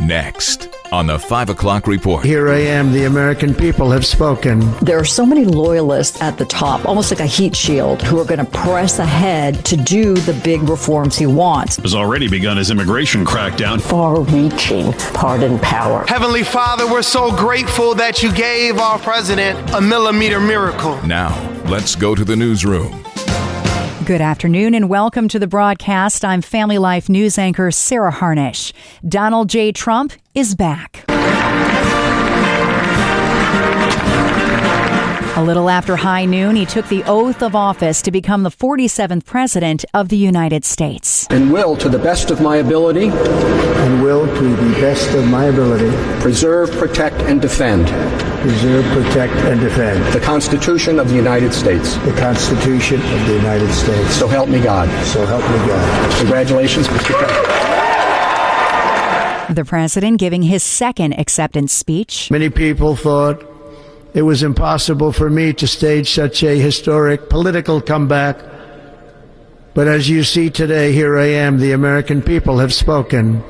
Next on the 5 o'clock report. Here I am, the American people have spoken. There are so many loyalists at the top, almost like a heat shield, who are going to press ahead to do the big reforms he wants. Has already begun his immigration crackdown. Far-reaching pardon power. Heavenly Father, we're so grateful that you gave our president a millimeter miracle. Now, let's go to the newsroom. Good afternoon and welcome to the broadcast. I'm Family Life News anchor Sarah Harnish. Donald J. Trump is back. A little after high noon, he took the oath of office to become the 47th president of the United States. And will, to the best of my ability, preserve, protect, and defend. The Constitution of the United States. So help me God. Congratulations, Mr. President. The president giving his second acceptance speech. Many people thought it was impossible for me to stage such a historic political comeback. But as you see today, here I am, the American people have spoken.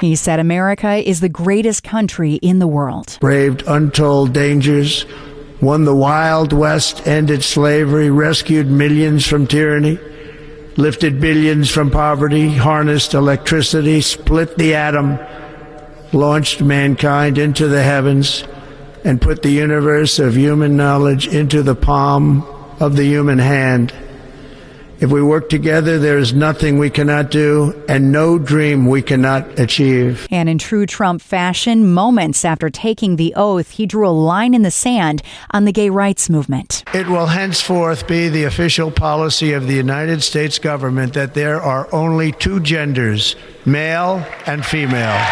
He said America is the greatest country in the world. Braved untold dangers, won the Wild West, ended slavery, rescued millions from tyranny, lifted billions from poverty, harnessed electricity, split the atom, launched mankind into the heavens, and put the universe of human knowledge into the palm of the human hand. If we work together, there is nothing we cannot do and no dream we cannot achieve. And in true Trump fashion, moments after taking the oath, he drew a line in the sand on the gay rights movement. It will henceforth be the official policy of the United States government that there are only two genders, male and female.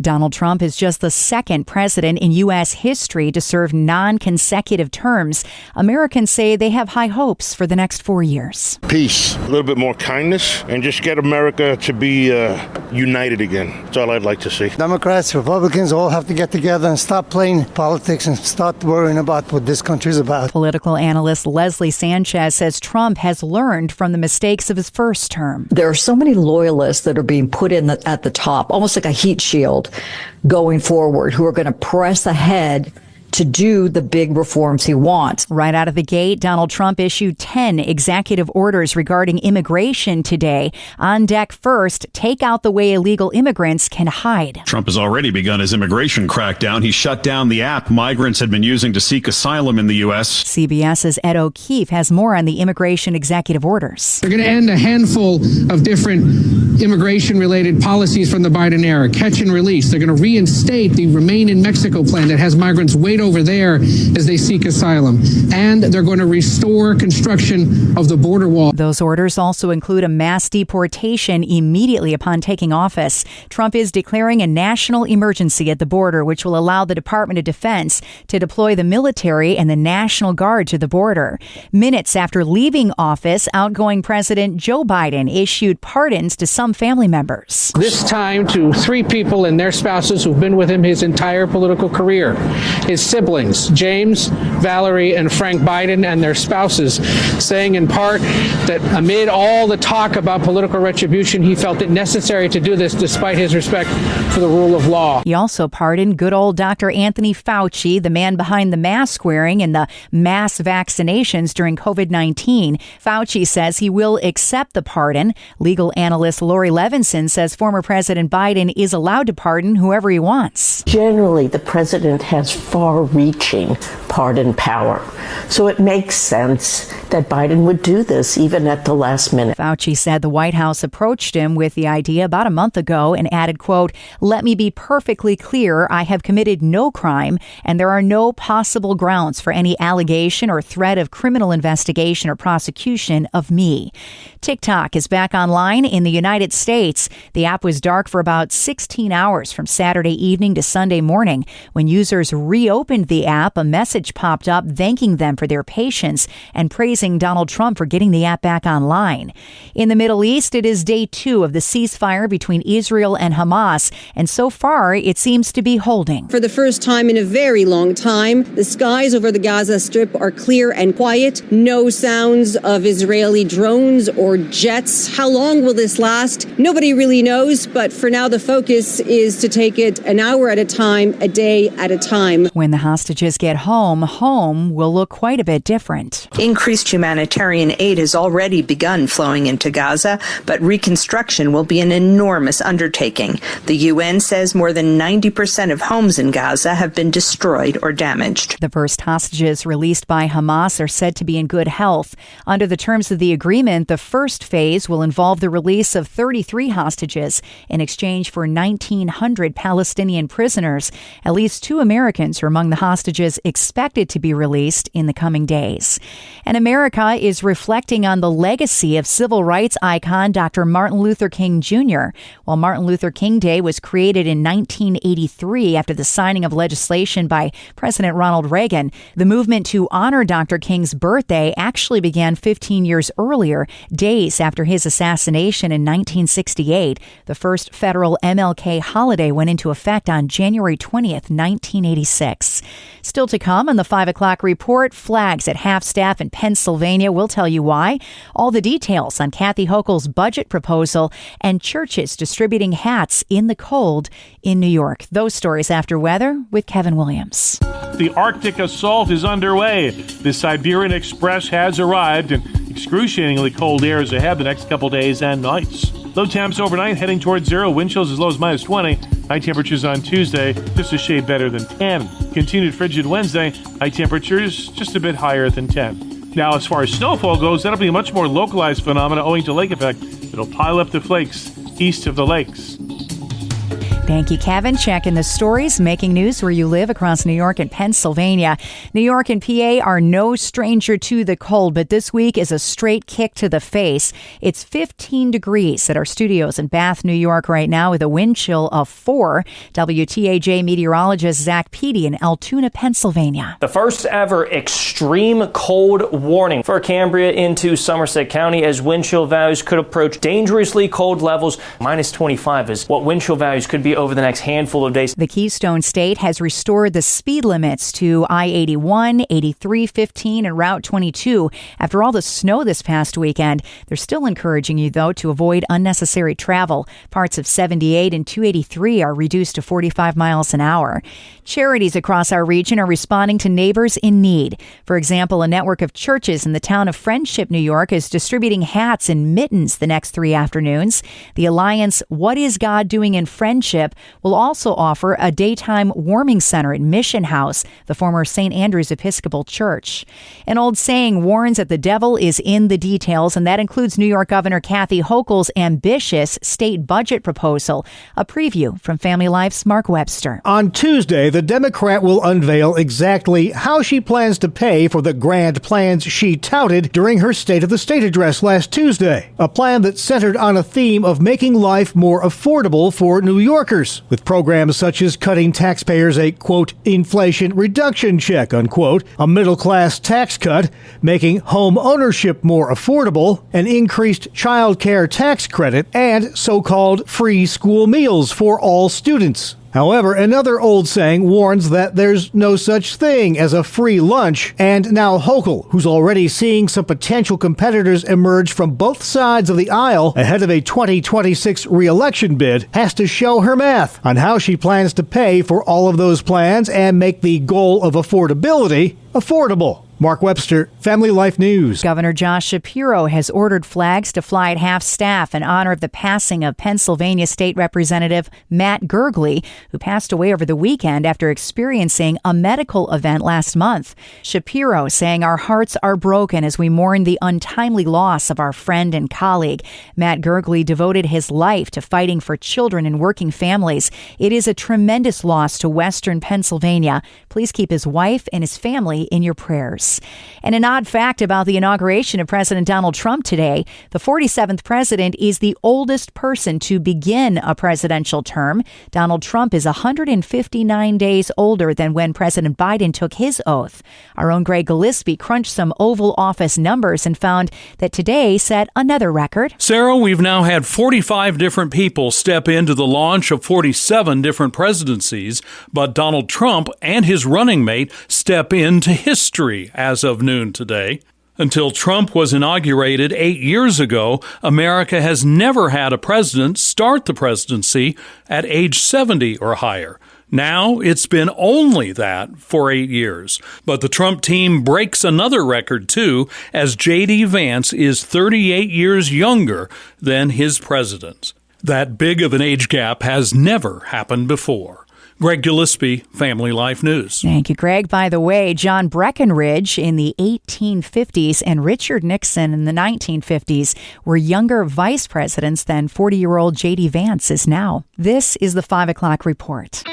Donald Trump is just the second president in U.S. history to serve non-consecutive terms. Americans say they have high hopes for the next 4 years. Peace, a little bit more kindness, and just get America to be united again. That's all I'd like to see. Democrats, Republicans all have to get together and stop playing politics and start worrying about what this country is about. Political analyst Leslie Sanchez says Trump has learned from the mistakes of his first term. There are so many loyalists that are being put in at the top, almost like a heat shield, going forward, who are going to press ahead to do the big reforms he wants. Right out of the gate, Donald Trump issued 10 executive orders regarding immigration today. On deck first, take out the way illegal immigrants can hide. Trump has already begun his immigration crackdown. He shut down the app migrants had been using to seek asylum in the U.S. CBS's Ed O'Keefe has more on the immigration executive orders. They're going to end a handful of different immigration-related policies from the Biden era. Catch and release. They're going to reinstate the Remain in Mexico plan that has migrants wait over there as they seek asylum. And they're going to restore construction of the border wall. Those orders also include a mass deportation immediately upon taking office. Trump is declaring a national emergency at the border, which will allow the Department of Defense to deploy the military and the National Guard to the border. Minutes after leaving office, outgoing President Joe Biden issued pardons to some family members. This time to 3 people and their spouses who've been with him his entire political career. His siblings, James, Valerie, and Frank Biden, and their spouses, saying in part that amid all the talk about political retribution, he felt it necessary to do this despite his respect for the rule of law. He also pardoned good old Dr. Anthony Fauci, the man behind the mask wearing and the mass vaccinations during COVID-19. Fauci says he will accept the pardon. Legal analyst Lori Levinson says former President Biden is allowed to pardon whoever he wants. Generally, the president has far-reaching pardon power. So it makes sense that Biden would do this even at the last minute. Fauci said the White House approached him with the idea about a month ago and added, quote, "Let me be perfectly clear. I have committed no crime and there are no possible grounds for any allegation or threat of criminal investigation or prosecution of me." TikTok is back online in the United States. The app was dark for about 16 hours from Saturday evening to Sunday morning. When users reopened the app, a message message popped up thanking them for their patience and praising Donald Trump for getting the app back online. In the Middle East, it is day 2 of the ceasefire between Israel and Hamas, and so far it seems to be holding. For the first time in a very long time, the skies over the Gaza Strip are clear and quiet. No sounds of Israeli drones or jets. How long will this last? Nobody really knows, but for now the focus is to take it an hour at a time, a day at a time. When the hostages get home will look quite a bit different. Increased humanitarian aid has already begun flowing into Gaza, but reconstruction will be an enormous undertaking. The UN says more than 90% of homes in Gaza have been destroyed or damaged. The first hostages released by Hamas are said to be in good health. Under the terms of the agreement, the first phase will involve the release of 33 hostages in exchange for 1,900 Palestinian prisoners. At least 2 Americans are among the hostages expected to be released in the coming days. And America is reflecting on the legacy of civil rights icon Dr. Martin Luther King Jr. While Martin Luther King Day was created in 1983 after the signing of legislation by President Ronald Reagan, the movement to honor Dr. King's birthday actually began 15 years earlier, days after his assassination in 1968. The first federal MLK holiday went into effect on January 20th, 1986. Still to come on the 5 o'clock report, flags at half-staff in Pennsylvania. We'll tell you why. All the details on Kathy Hochul's budget proposal and churches distributing hats in the cold in New York. Those stories after weather with Kevin Williams. The Arctic assault is underway. The Siberian Express has arrived, and excruciatingly cold air is ahead the next couple days and nights. Low temps overnight heading towards 0, wind chills as low as minus 20. High temperatures on Tuesday, just a shade better than 10. Continued frigid Wednesday, high temperatures just a bit higher than 10. Now, as far as snowfall goes, that'll be a much more localized phenomena owing to lake effect. It'll pile up the flakes east of the lakes. Thank you, Kevin. Checking the stories, making news where you live across New York and Pennsylvania. New York and PA are no stranger to the cold, but this week is a straight kick to the face. It's 15 degrees at our studios in Bath, New York right now with a wind chill of 4. WTAJ meteorologist Zach Peedy in Altoona, Pennsylvania. The first ever extreme cold warning for Cambria into Somerset County as wind chill values could approach dangerously cold levels. Minus 25 is what wind chill values could be over the next handful of days. The Keystone State has restored the speed limits to I-81, 83, 15, and Route 22. After all the snow this past weekend, they're still encouraging you, though, to avoid unnecessary travel. Parts of 78 and 283 are reduced to 45 miles an hour. Charities across our region are responding to neighbors in need. For example, a network of churches in the town of Friendship, New York, is distributing hats and mittens the next 3 afternoons. The Alliance What Is God Doing in Friendship will also offer a daytime warming center at Mission House, the former St. Andrew's Episcopal Church. An old saying warns that the devil is in the details, and that includes New York Governor Kathy Hochul's ambitious state budget proposal. A preview from Family Life's Mark Webster. On Tuesday, the Democrat will unveil exactly how she plans to pay for the grand plans she touted during her State of the State address last Tuesday. A plan that centered on a theme of making life more affordable for New Yorkers, with programs such as cutting taxpayers a, quote, inflation reduction check, unquote, a middle-class tax cut, making home ownership more affordable, an increased child care tax credit, and so-called free school meals for all students. However, another old saying warns that there's no such thing as a free lunch, and now Hochul, who's already seeing some potential competitors emerge from both sides of the aisle ahead of a 2026 re-election bid, has to show her math on how she plans to pay for all of those plans and make the goal of affordability affordable. Mark Webster, Family Life News. Governor Josh Shapiro has ordered flags to fly at half-staff in honor of the passing of Pennsylvania State Representative Matt Gurgley, who passed away over the weekend after experiencing a medical event last month. Shapiro saying our hearts are broken as we mourn the untimely loss of our friend and colleague. Matt Gurgley devoted his life to fighting for children and working families. It is a tremendous loss to Western Pennsylvania. Please keep his wife and his family in your prayers. House. And an odd fact about the inauguration of President Donald Trump today, the 47th president is the oldest person to begin a presidential term. Donald Trump is 159 days older than when President Biden took his oath. Our own Greg Gillespie crunched some Oval Office numbers and found that today set another record. Sarah, we've now had 45 different people step into the launch of 47 different presidencies, but Donald Trump and his running mate step into history as of noon today. Until Trump was inaugurated 8 years ago, America has never had a president start the presidency at age 70 or higher. Now it's been only that for 8 years. But the Trump team breaks another record, too, as J.D. Vance is 38 years younger than his president. That big of an age gap has never happened before. Greg Gillespie, Family Life News. Thank you, Greg. By the way, John Breckinridge in the 1850s and Richard Nixon in the 1950s were younger vice presidents than 40-year-old J.D. Vance is now. This is the 5 o'clock report.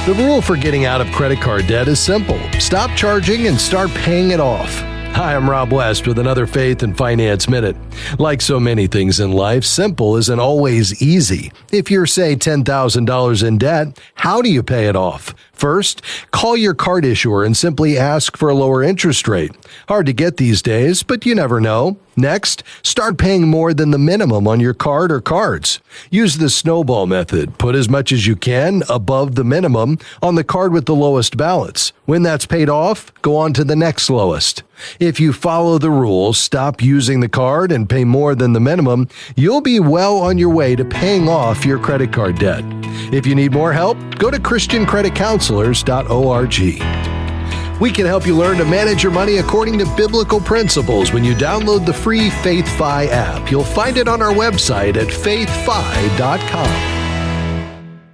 The rule for getting out of credit card debt is simple. Stop charging and start paying it off. Hi, I'm Rob West with another Faith and Finance Minute. Like so many things in life, simple isn't always easy. If you're, say, $10,000 in debt, how do you pay it off? First, call your card issuer and simply ask for a lower interest rate. Hard to get these days, but you never know. Next, start paying more than the minimum on your card or cards. Use the snowball method. Put as much as you can above the minimum on the card with the lowest balance. When that's paid off, go on to the next lowest. If you follow the rules, stop using the card and pay more than the minimum, you'll be well on your way to paying off your credit card debt. If you need more help, go to ChristianCreditCounselors.org. We can help you learn to manage your money according to biblical principles when you download the free FaithFi app. You'll find it on our website at faithfi.com.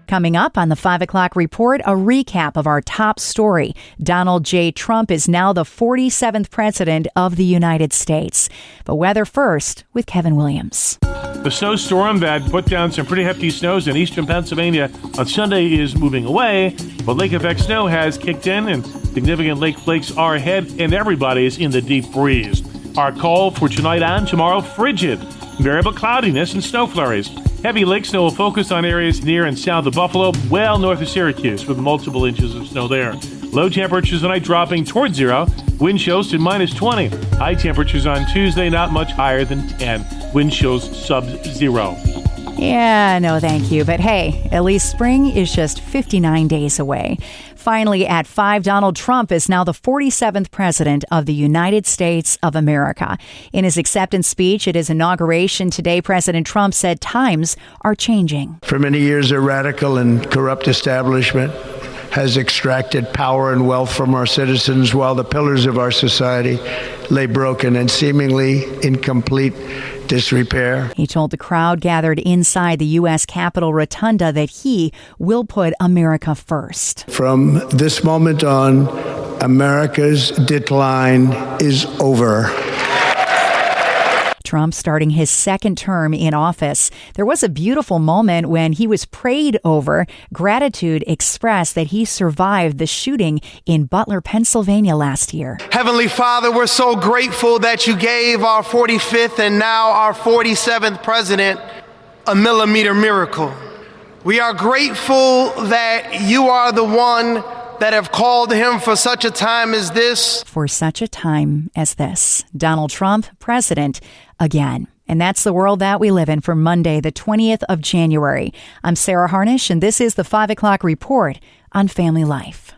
Coming up on the 5 o'clock report, a recap of our top story. Donald J. Trump is now the 47th president of the United States. But weather first with Kevin Williams. The snowstorm that put down some pretty hefty snows in eastern Pennsylvania on Sunday is moving away, but lake effect snow has kicked in and significant lake flakes are ahead, and everybody is in the deep freeze. Our call for tonight and tomorrow, frigid, variable cloudiness and snow flurries. Heavy lake snow will focus on areas near and south of Buffalo, well north of Syracuse, with multiple inches of snow there. Low temperatures tonight dropping towards zero. Wind chills to -20. High temperatures on Tuesday not much higher than 10. Wind chills sub-zero. Yeah, no thank you. But hey, at least spring is just 59 days away. Finally, at 5, Donald Trump is now the 47th president of the United States of America. In his acceptance speech at his inauguration today, President Trump said times are changing. For many years, a radical and corrupt establishment has extracted power and wealth from our citizens while the pillars of our society lay broken and seemingly in complete disrepair. He told the crowd gathered inside the U.S. Capitol Rotunda that he will put America first. From this moment on, America's decline is over. Trump starting his second term in office. There was a beautiful moment when he was prayed over, gratitude expressed that he survived the shooting in Butler, Pennsylvania last year. Heavenly Father, we're so grateful that you gave our 45th and now our 47th president a millimeter miracle. We are grateful that you are the one that have called him for such a time as this. For such a time as this. Donald Trump, president again. And that's the world that we live in for Monday, the 20th of January. I'm Sarah Harnish, and this is the 5 o'clock report on Family Life.